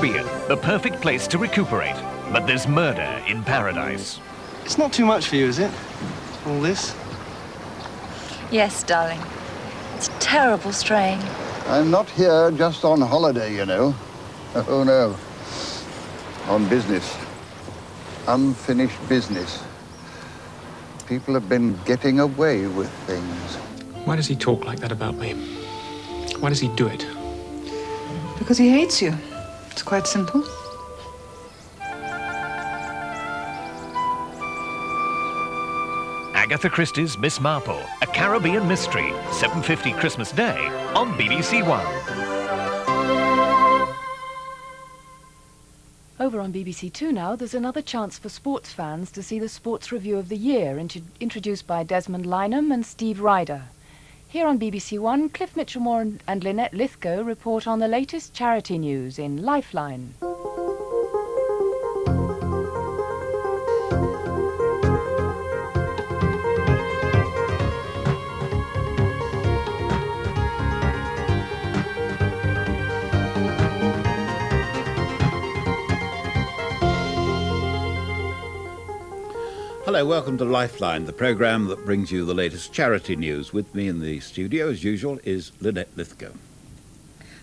Caribbean, the perfect place to recuperate. But there's murder in paradise. It's not too much for you, is it? All this? Yes, darling. It's a terrible strain. I'm not here just on holiday, you know. Oh, no. On business. Unfinished business. People have been getting away with things. Why does he talk like that about me? Why does he do it? Because he hates you. It's quite simple. Agatha Christie's Miss Marple, a Caribbean mystery, 7:50 Christmas Day on BBC1. Over on BBC2 now, there's another chance for sports fans to see the Sports Review of the Year, introduced by Desmond Lynham and Steve Ryder. Here on BBC1, Cliff Mitchellmore and Lynette Lithgow report on the latest charity news in Lifeline. Hello, welcome to Lifeline, the programme that brings you the latest charity news. With me in the studio, as usual, is Lynette Lithgow.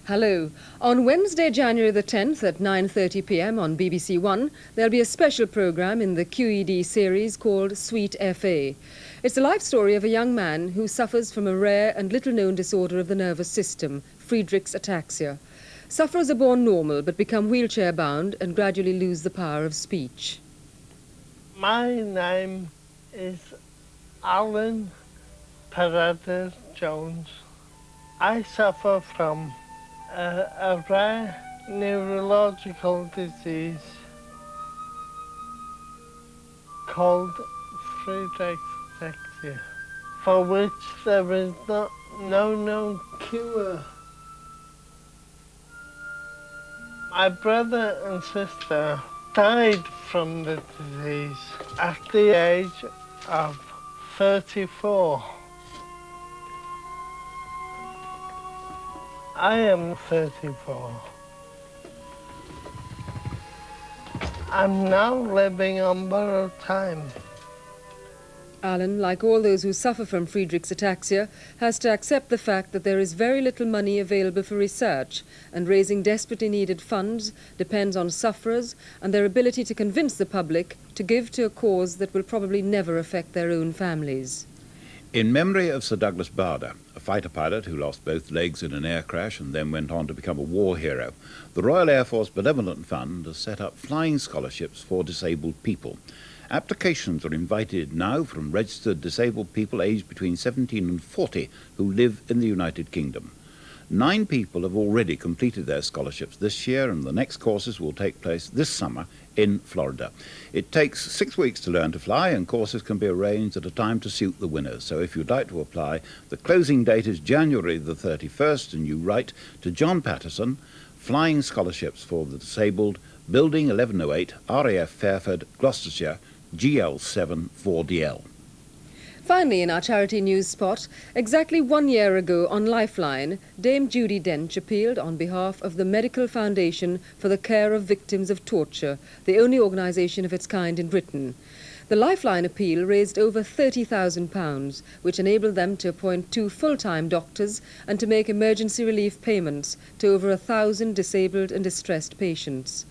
Hello. On Wednesday, January the 10th at 9:30 p.m. on BBC1, there'll be a special programme in the QED series called Sweet FA. It's the life story of a young man who suffers from a rare and little-known disorder of the nervous system, Friedreich's ataxia. Sufferers are born normal but become wheelchair-bound and gradually lose the power of speech. My name is Alan Paredes Jones. I suffer from a rare neurological disease called Friedreich's ataxia, for which there is no known cure. My brother and sister died from the disease at the age of 34. I am 34. I'm now living on borrowed time. Alan, like all those who suffer from Friedreich's ataxia, has to accept the fact that there is very little money available for research, and raising desperately needed funds depends on sufferers and their ability to convince the public to give to a cause that will probably never affect their own families. In memory of Sir Douglas Bader, a fighter pilot who lost both legs in an air crash and then went on to become a war hero, the Royal Air Force Benevolent Fund has set up flying scholarships for disabled people. Applications are invited now from registered disabled people aged between 17 and 40 who live in the United Kingdom. 9 people have already completed their scholarships this year, and the next courses will take place this summer in Florida. It takes 6 weeks to learn to fly, and courses can be arranged at a time to suit the winners. So if you'd like to apply, the closing date is January the 31st, and you write to John Patterson, Flying Scholarships for the Disabled, Building 1108, RAF Fairford, Gloucestershire, GL7 4DL. Finally, in our charity news spot, exactly 1 year ago on Lifeline, Dame Judy Dench appealed on behalf of the Medical Foundation for the Care of Victims of Torture, the only organisation of its kind in Britain. The Lifeline appeal raised over £30,000, which enabled them to appoint 2 full-time doctors and to make emergency relief payments to over 1,000 disabled and distressed patients.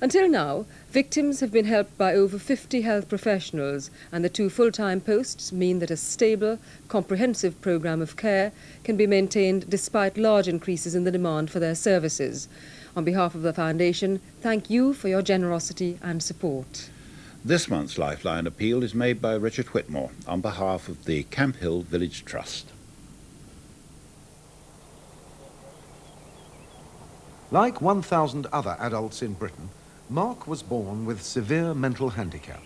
Until now, victims have been helped by over 50 health professionals, and the 2 full-time posts mean that a stable, comprehensive programme of care can be maintained despite large increases in the demand for their services. On behalf of the Foundation, thank you for your generosity and support. This month's Lifeline appeal is made by Richard Whitmore on behalf of the Camp Hill Village Trust. Like 1,000 other adults in Britain, Mark was born with severe mental handicap.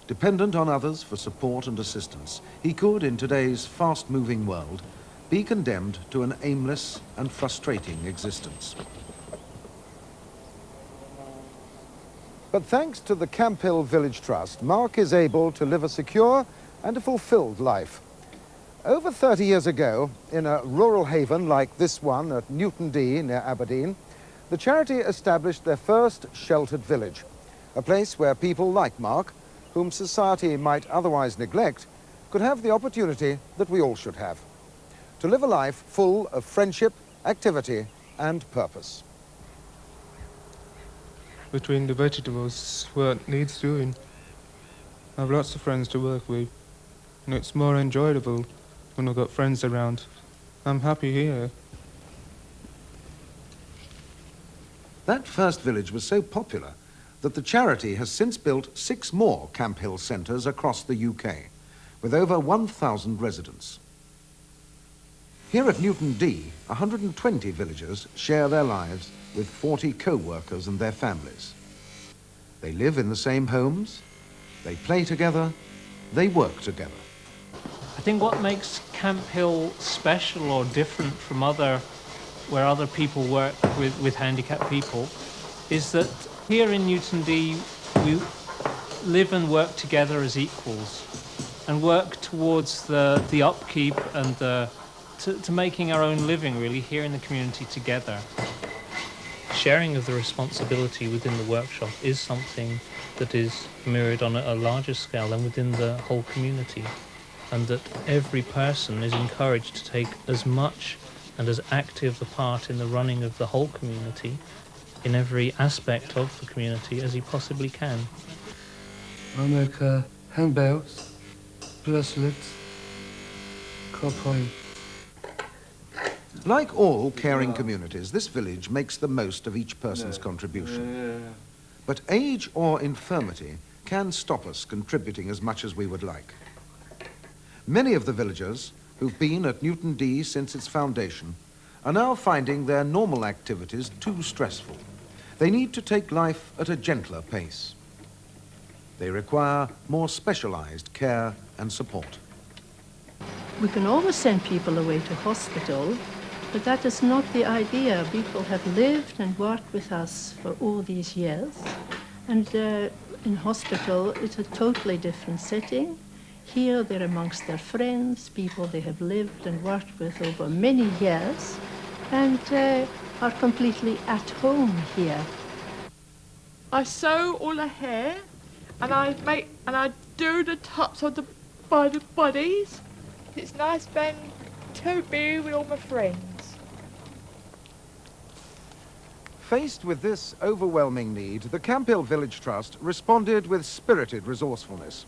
Dependent on others for support and assistance, he could, in today's fast-moving world, be condemned to an aimless and frustrating existence. But thanks to the Camp Hill Village Trust, Mark is able to live a secure and a fulfilled life. Over 30 years ago, in a rural haven like this one at Newton Dee near Aberdeen, the charity established their first sheltered village, a place where people like Mark, whom society might otherwise neglect, could have the opportunity that we all should have, to live a life full of friendship, activity and purpose. Between the vegetables, what needs doing. I have lots of friends to work with, and it's more enjoyable when I've got friends around. I'm happy here. That first village was so popular that the charity has since built 6 more Camp Hill centres across the UK, with over 1,000 residents. Here at Newton D, 120 villagers share their lives with 40 co-workers and their families. They live in the same homes, they play together, they work together. I think what makes Camp Hill special or different from where other people work with handicapped people is that here in Newton D we live and work together as equals and work towards the upkeep and to making our own living really here in the community together. Sharing of the responsibility within the workshop is something that is mirrored on a larger scale than within the whole community, and that every person is encouraged to take as much and as active a part in the running of the whole community, in every aspect of the community as he possibly can. I make handbells, bracelets, cowpoint. Like all caring communities, this village makes the most of each person's contribution. But age or infirmity can stop us contributing as much as we would like. Many of the villagers who've been at Newton D since its foundation are now finding their normal activities too stressful. They need to take life at a gentler pace. They require more specialized care and support. We can always send people away to hospital, but that is not the idea. People have lived and worked with us for all these years, and in hospital it's a totally different setting. Here they're amongst their friends, people they have lived and worked with over many years, and are completely at home here. I sew all the hair, and I do the tops of the bodies. It's nice then to be with all my friends. Faced with this overwhelming need, the Camp Hill Village Trust responded with spirited resourcefulness.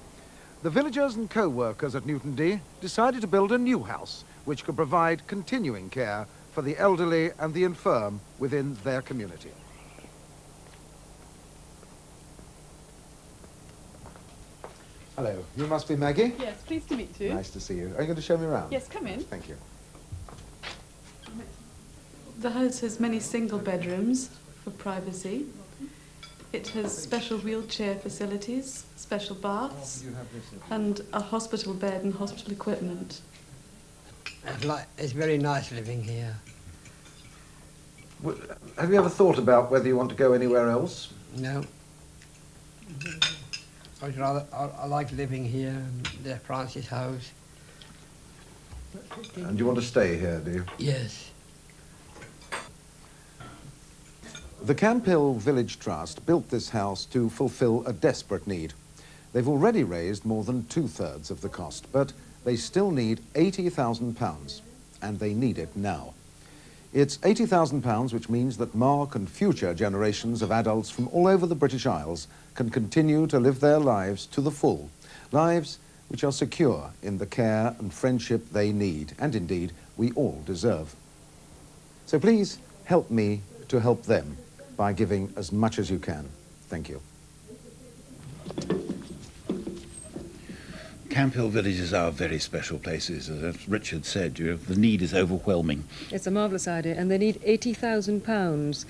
The villagers and co-workers at Newton D decided to build a new house which could provide continuing care for the elderly and the infirm within their community. Hello, you must be Maggie? Yes, pleased to meet you. Nice to see you. Are you going to show me around? Yes, come in. Thank you. The house has many single bedrooms for privacy. It has special wheelchair facilities, special baths, and a hospital bed and hospital equipment. It's very nice living here. Have you ever thought about whether you want to go anywhere else? No. I like living here, and the Francis house. And you want to stay here, do you? Yes. The Camp Hill Village Trust built this house to fulfill a desperate need. They've already raised more than 2/3 of the cost, but they still need £80,000, and they need it now. It's £80,000, which means that Mark and future generations of adults from all over the British Isles can continue to live their lives to the full, lives which are secure in the care and friendship they need, and indeed we all deserve. So please help me to help them by giving as much as you can. Thank you. Camp Hill villages are very special places. As Richard said, the need is overwhelming. It's a marvellous idea, and they need £80,000.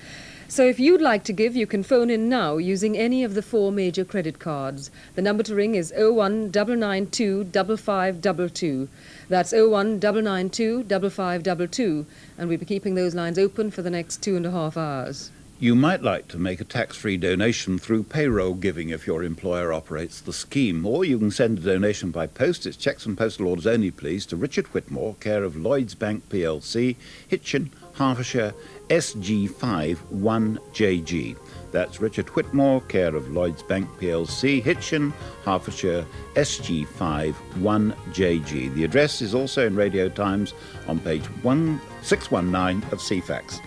So if you'd like to give, you can phone in now using any of the 4 major credit cards. The number to ring is 01992 5522. That's 01992 5522, and we'll be keeping those lines open for the next 2.5 hours. You might like to make a tax-free donation through payroll giving if your employer operates the scheme, or you can send a donation by post. It's cheques and postal orders only, please, to Richard Whitmore, care of Lloyds Bank plc, Hitchin, Hertfordshire SG5 1JG. That's Richard Whitmore, care of Lloyds Bank plc, Hitchin, Hertfordshire SG5 1JG. The address is also in Radio Times on page 619 of CFAX.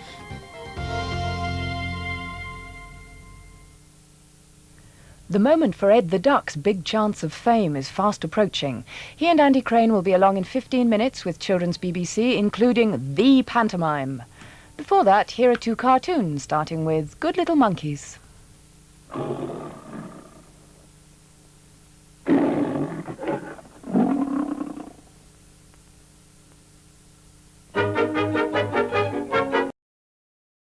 The moment for Ed the Duck's big chance of fame is fast approaching. He and Andy Crane will be along in 15 minutes with Children's BBC, including the pantomime. Before that, here are two cartoons, starting with Good Little Monkeys.